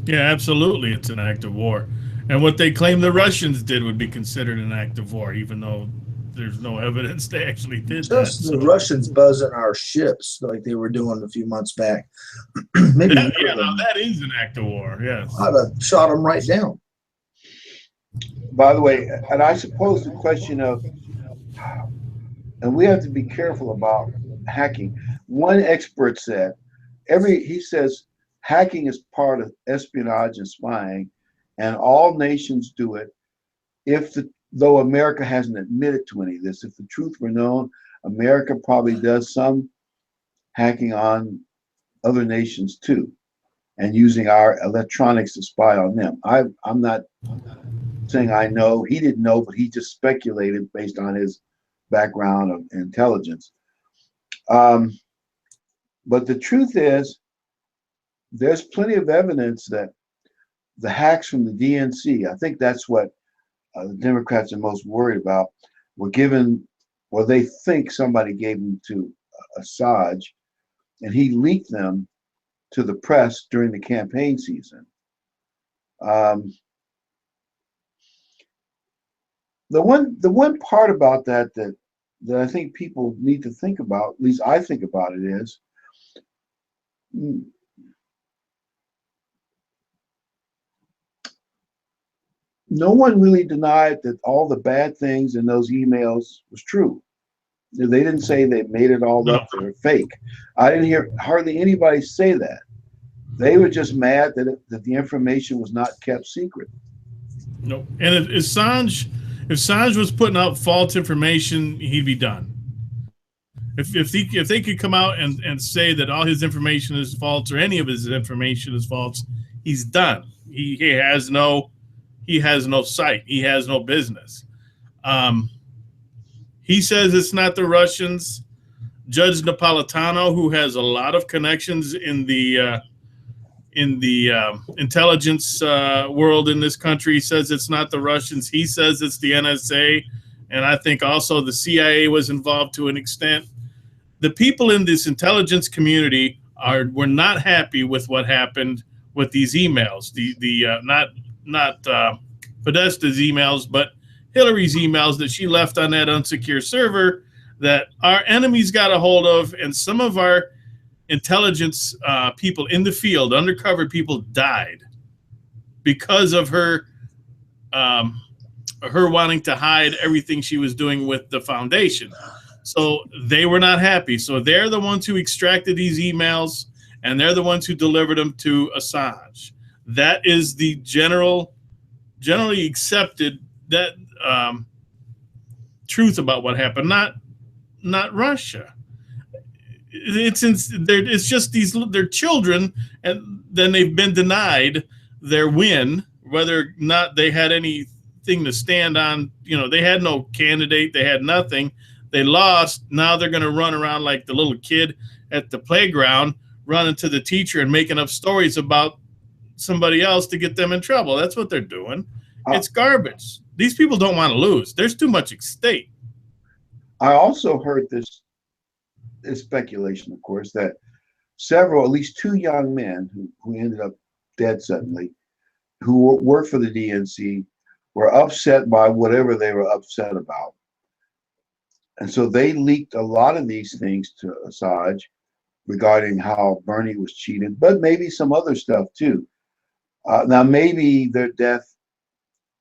Yeah, absolutely. It's an act of war. And what they claim the Russians did would be considered an act of war, even though there's no evidence they actually did Just that. The Russians buzzing our ships like they were doing a few months back. Maybe that is an act of war, yes. I'd have shot them right down. By the way, and I suppose the question of and we have to be careful about hacking. One expert said, he says hacking is part of espionage and spying, and all nations do it. Though America hasn't admitted to any of this, if the truth were known, America probably does some hacking on other nations too, and using our electronics to spy on them. I'm not saying I know. He didn't know, but he just speculated based on his background of intelligence. Um, but the truth is, there's plenty of evidence that the hacks from the DNC, I think that's what the Democrats are most worried about, were given, well, they think somebody gave them to Assange, and he leaked them to the press during the campaign season. The one part about that I think people need to think about, at least I think about it, is no one really denied that all the bad things in those emails was true. They didn't say they made it all up, they were fake. I didn't hear hardly anybody say that. They were just mad that the information was not kept secret. No, and if Assange was putting out false information, he'd be done. If they could come out and say that all his information is false or any of his information is false, he's done. He has no sight. He has no business. He says it's not the Russians. Judge Napolitano, who has a lot of connections in the intelligence world in this country, says it's not the Russians. He says it's the NSA, and I think also the CIA was involved to an extent. The people in this intelligence community were not happy with what happened with these emails. Not Podesta's emails, but Hillary's emails that she left on that unsecure server that our enemies got a hold of, and some of our intelligence people in the field, undercover people, died because of her wanting to hide everything she was doing with the foundation. So they were not happy. So they're the ones who extracted these emails, and they're the ones who delivered them to Assange. That is the generally accepted truth about what happened. Not Russia. It's just they're children, and then they've been denied their win, whether or not they had anything to stand on. They had no candidate, they had nothing. They lost. Now they're going to run around like the little kid at the playground, running to the teacher and making up stories about somebody else to get them in trouble. That's what they're doing. It's garbage. These people don't want to lose. There's too much at stake. I also heard this speculation, of course, that at least two young men who ended up dead suddenly, who worked for the DNC, were upset by whatever they were upset about. And so they leaked a lot of these things to Assange regarding how Bernie was cheated, but maybe some other stuff too. Now, maybe their death,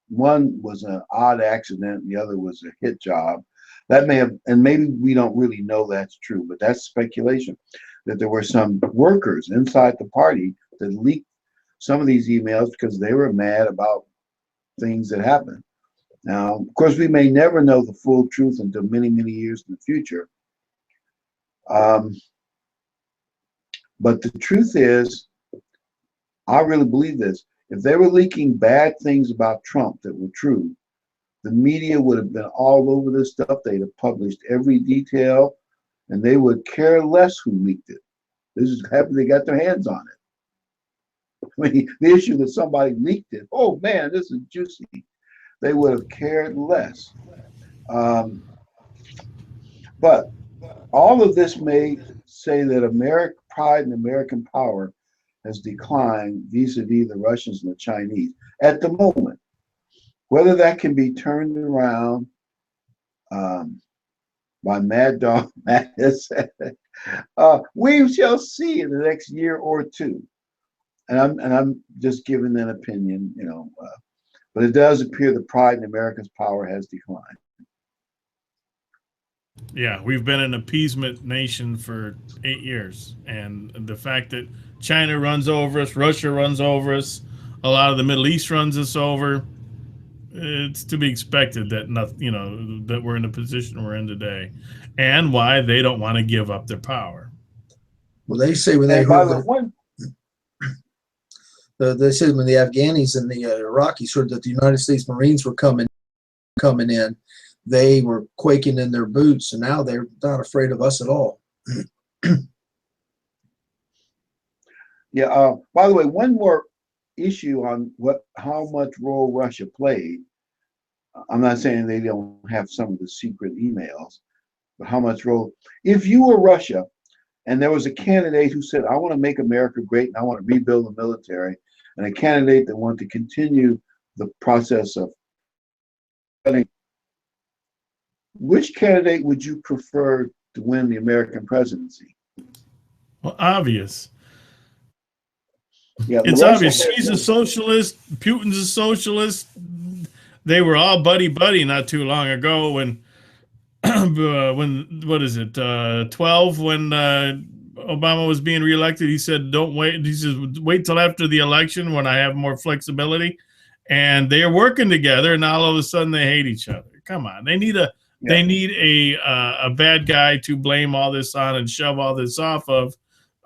one was an odd accident, the other was a hit job. That may have, and maybe we don't really know that's true, but that's speculation, that there were some workers inside the party that leaked some of these emails because they were mad about things that happened. Now, of course, we may never know the full truth until many, many years in the future. But the truth is, I really believe this. If they were leaking bad things about Trump that were true, the media would have been all over this stuff. They'd have published every detail, and they would care less who leaked it. This is happy they got their hands on it. I mean, the issue that somebody leaked it, oh man, this is juicy. They would have cared less. But all of this may say that pride in American power has declined vis-a-vis the Russians and the Chinese at the moment. Whether that can be turned around by Mad Dog Mattis, we shall see in the next year or two. And I'm just giving an opinion, but it does appear the pride in America's power has declined. Yeah, we've been an appeasement nation for 8 years, and the fact that China runs over us, Russia runs over us, a lot of the Middle East runs us over. It's to be expected that nothing, that we're in the position we're in today, and why they don't want to give up their power. Well, they say when they And by heard the way, they said when the Afghanis and the Iraqis heard that the United States Marines were coming in, they were quaking in their boots, and now they're not afraid of us at all. yeah. By the way, one more issue on how much role Russia played. I'm not saying they don't have some of the secret emails, but how much role? If you were Russia and there was a candidate who said, "I want to make America great and I want to rebuild the military," and a candidate that wanted to continue the process of which candidate would you prefer to win the American presidency? Well, obvious. Yeah, It's obvious. She's a socialist. Putin's a socialist. They were all buddy not too long ago when what is it, 12, when Obama was being reelected. He said, don't wait. He says, wait till after the election when I have more flexibility. And they're working together, and all of a sudden they hate each other. Come on. They need a bad guy to blame all this on and shove all this off of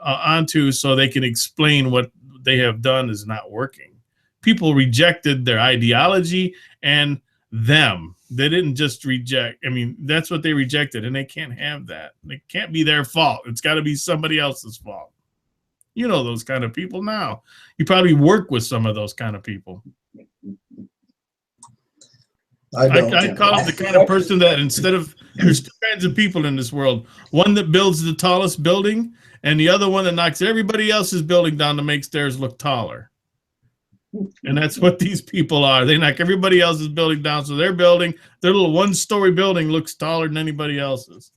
onto, so they can explain what they have done is not working. People rejected their ideology and them. They didn't just reject. I mean, that's what they rejected, and they can't have that. It can't be their fault. It's got to be somebody else's fault. You know those kind of people now. You probably work with some of those kind of people. I call it the kind of person that instead of, there's two kinds of people in this world. One that builds the tallest building, and the other one that knocks everybody else's building down to make theirs look taller. And that's what these people are. They knock everybody else's building down, so their little one-story building looks taller than anybody else's.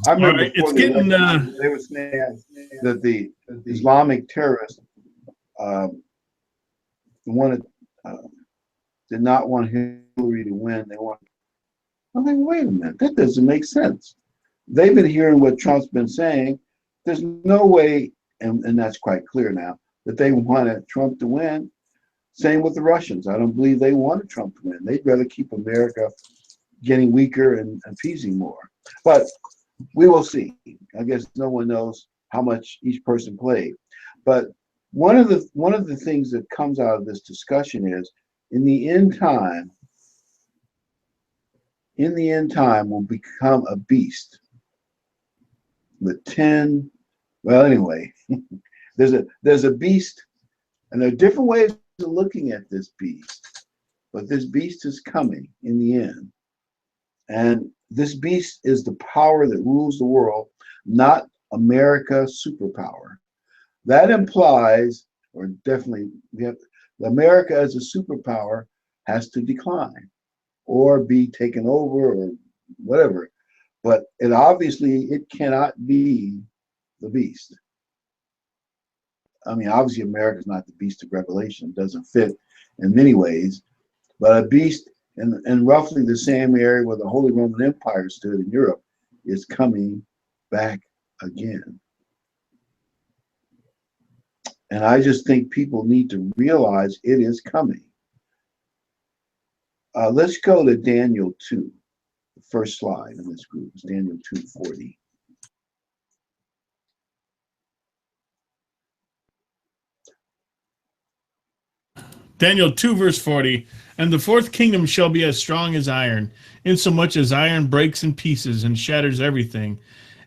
I remember it's getting. They were saying that the Islamic terrorists wanted. Did not want Hillary to win. They want. I'm like, wait a minute, that doesn't make sense. They've been hearing what Trump's been saying. There's no way, and that's quite clear now, that they wanted Trump to win. Same with the Russians. I don't believe they wanted Trump to win. They'd rather keep America getting weaker and appeasing more. But we will see. I guess no one knows how much each person played. But one of the things that comes out of this discussion is, in the end time will become a beast with 10. Well, anyway, there's a beast, and there are different ways of looking at this beast, but this beast is coming in the end, and this beast is the power that rules the world, not America's superpower. That implies, or definitely, America as a superpower has to decline or be taken over or whatever. But it cannot be the beast. I mean, obviously, America is not the beast of Revelation. It doesn't fit in many ways. But a beast in roughly the same area where the Holy Roman Empire stood in Europe is coming back again. And I just think people need to realize it is coming. Let's go to Daniel 2, the first slide in this group. It's Daniel 2:40. Daniel 2, verse 40, and the fourth kingdom shall be as strong as iron, insomuch as iron breaks in pieces and shatters everything.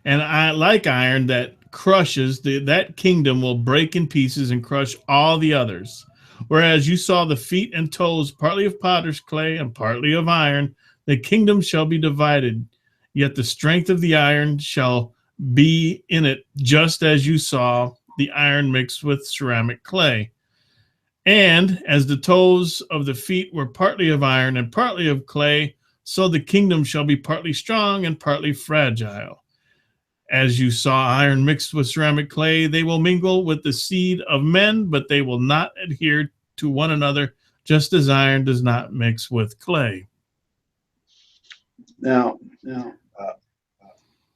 And like iron that crushes, that kingdom will break in pieces and crush all the others. Whereas you saw the feet and toes, partly of potter's clay and partly of iron, the kingdom shall be divided. Yet the strength of the iron shall be in it, just as you saw the iron mixed with ceramic clay. And as the toes of the feet were partly of iron and partly of clay, so the kingdom shall be partly strong and partly fragile. As you saw iron mixed with ceramic clay, they will mingle with the seed of men, but they will not adhere to one another, just as iron does not mix with clay. Now,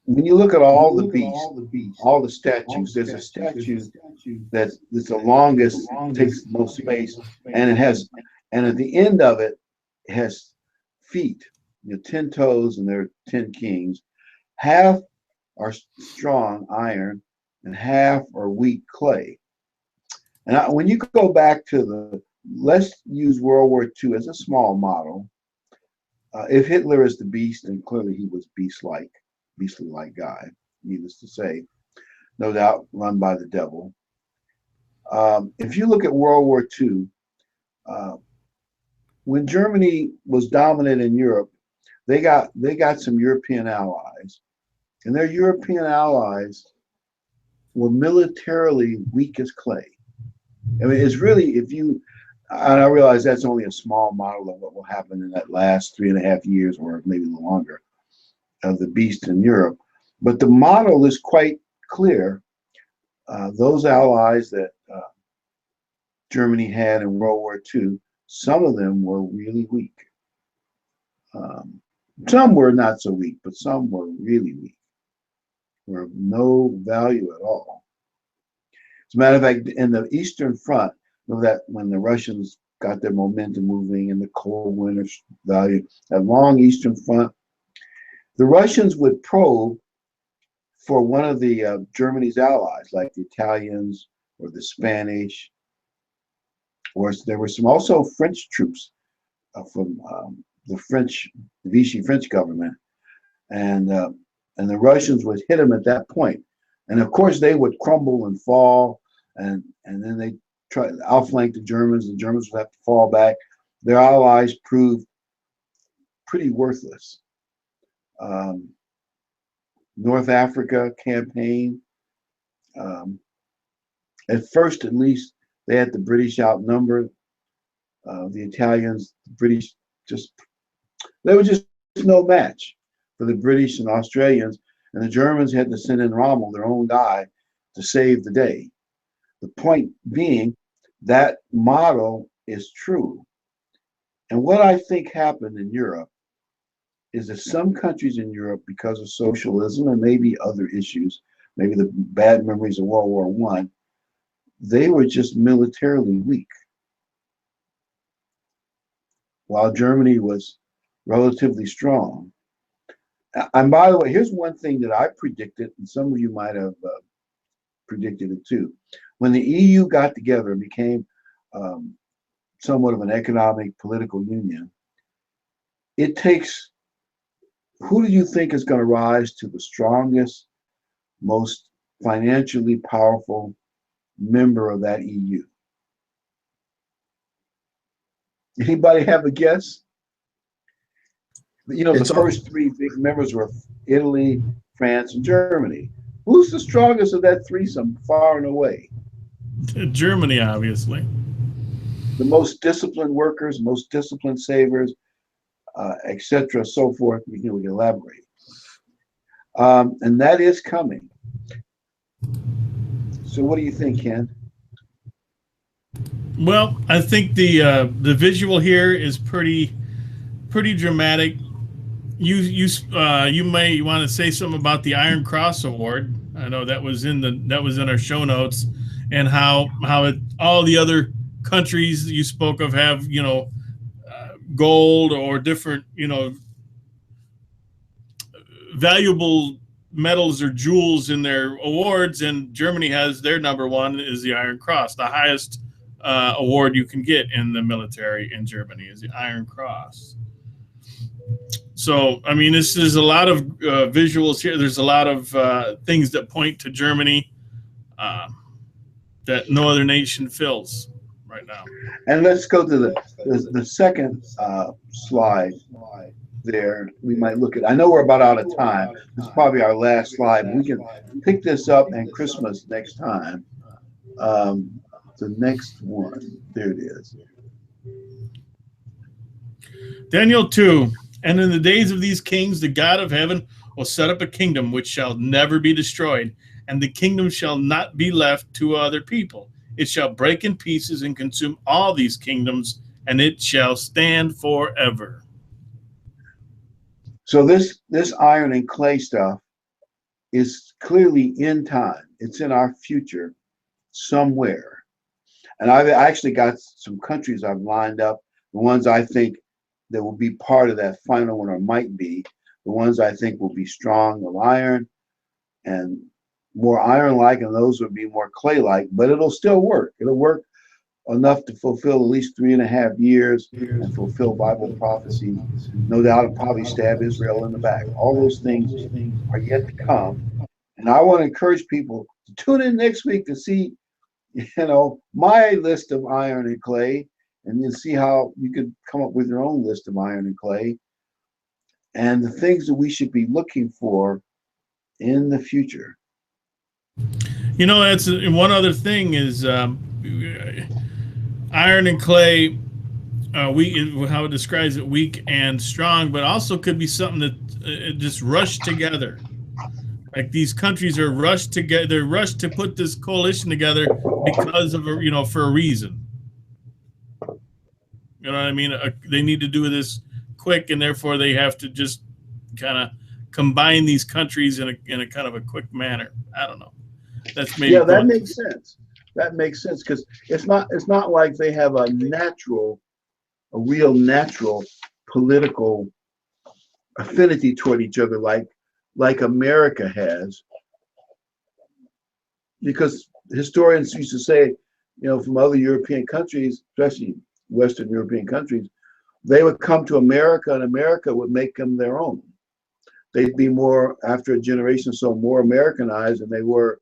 when you look at all the beasts, all the statues, there's a statue that's the longest, takes the most space, and it has, and at the end of it, it has feet, 10 toes, and there are 10 kings. Half are strong iron, and half are weak clay. And when you go back to let's use World War II as a small model. If Hitler is the beast, and clearly he was beastly-like guy, needless to say, no doubt run by the devil. If you look at World War II, when Germany was dominant in Europe, they got some European allies, and their European allies were militarily weak as clay. I mean, it's really, and I realize that's only a small model of what will happen in that last 3.5 years, or maybe longer, of the beast in Europe. But the model is quite clear. Those allies that Germany had in World War II, some of them were really weak. Some were not so weak, but some were really weak, were of no value at all. As a matter of fact, in the Eastern Front, that when the Russians got their momentum moving in the cold winter value, that long Eastern Front, the Russians would probe for one of the Germany's allies, like the Italians or the Spanish, or there were some also French troops from the Vichy French government, and the Russians would hit them at that point, and of course they would crumble and fall, and then they try to outflank the Germans. The Germans would have to fall back. Their allies proved pretty worthless. North Africa campaign. At first, at least, they had the British outnumbered. The Italians, the British, they were just no match for the British and Australians. And the Germans had to send in Rommel, their own guy, to save the day. The point being, that model is true. And what I think happened in Europe is that some countries in Europe, because of socialism and maybe other issues, maybe the bad memories of World War I, they were just militarily weak. While Germany was relatively strong. And by the way, here's one thing that I predicted, and some of you might have predicted it too. When the EU got together and became somewhat of an economic, political union, it takes, who do you think is going to rise to the strongest, most financially powerful member of that EU? Anybody have a guess? The first three big members were Italy, France, and Germany. Who's the strongest of that threesome, far and away? Germany, obviously. The most disciplined workers, most disciplined savers, etc., so forth. We can elaborate. And that is coming. So what do you think, Ken? Well, I think the visual here is pretty dramatic. You may want to say something about the Iron Cross Award. I know that was in our show notes, and how all the other countries you spoke of have gold or different valuable medals or jewels in their awards, and Germany has their number one is the Iron Cross, the highest award you can get in the military in Germany is the Iron Cross. So, I mean, this is a lot of visuals here. There's a lot of things that point to Germany that no other nation fills right now. And let's go to the second slide there. We might look at, I know we're about out of time. This is probably our last slide. We can pick this up and Christmas next time. The next one, there it is. Daniel 2, and in the days of these kings, the God of heaven will set up a kingdom which shall never be destroyed, and the kingdom shall not be left to other people. It shall break in pieces and consume all these kingdoms, and it shall stand forever. So this iron and clay stuff is clearly in time. It's in our future somewhere. And I've actually got some countries I've lined up, the ones I think that will be part of that final one or might be, the ones I think will be strong of iron and more iron-like, and those would be more clay-like, but it'll still work. It'll work enough to fulfill at least 3.5 years and fulfill Bible prophecy. No doubt it'll probably stab Israel in the back. All those things are yet to come. And I want to encourage people to tune in next week to see, my list of iron and clay, and then see how you could come up with your own list of iron and clay and the things that we should be looking for in the future. That's one other thing is iron and clay, how it describes it, weak and strong, but also could be something that just rushed together. Like these countries are rushed together. They're rushed to put this coalition together because of, for a reason. You know what I mean? They need to do this quick, and therefore they have to just kind of combine these countries in a kind of a quick manner. I don't know. That's maybe that makes sense. That makes sense because it's not like they have a real natural political affinity toward each other like America has. Because historians used to say, from other European countries, especially Western European countries, they would come to America and America would make them their own. They'd be more, after a generation or so, more Americanized than they were.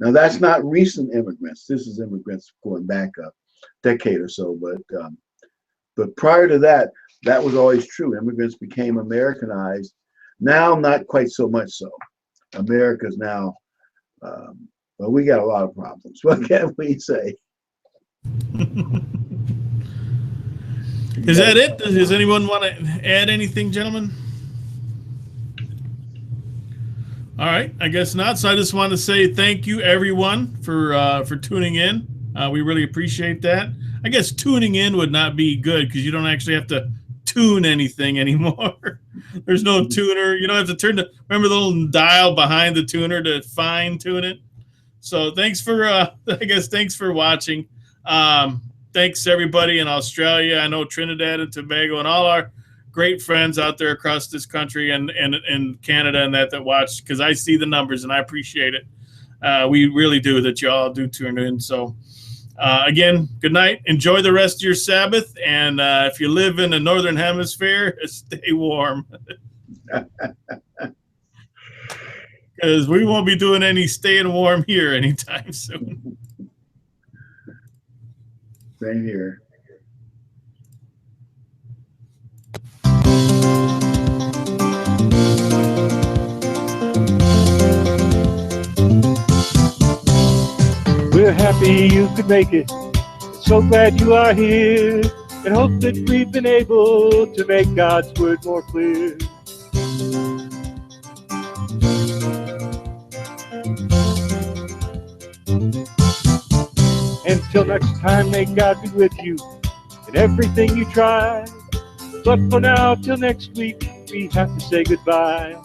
Now, that's not recent immigrants. This is immigrants going back a decade or so. But prior to that, that was always true. Immigrants became Americanized. Now, not quite so much so. America's now, well, we got a lot of problems. What can we say? Is that it? Does anyone want to add anything, gentlemen? All right, I guess not. So I just want to say thank you, everyone, for tuning in. We really appreciate that. I guess tuning in would not be good because you don't actually have to tune anything anymore. There's no tuner. You don't have to remember the little dial behind the tuner to fine tune it. So thanks for thanks for watching. Thanks everybody in Australia. I know Trinidad and Tobago and all our great friends out there across this country and Canada and that watch, because I see the numbers and I appreciate it. We really do, that you all do tune in. So again, good night. Enjoy the rest of your Sabbath. And if you live in the Northern Hemisphere, stay warm. Because we won't be doing any staying warm here anytime soon. Same here. We're happy you could make it. So glad you are here, and hope that we've been able to make God's word more clear. Until next time, may God be with you in everything you try. But for now, till next week, we have to say goodbye.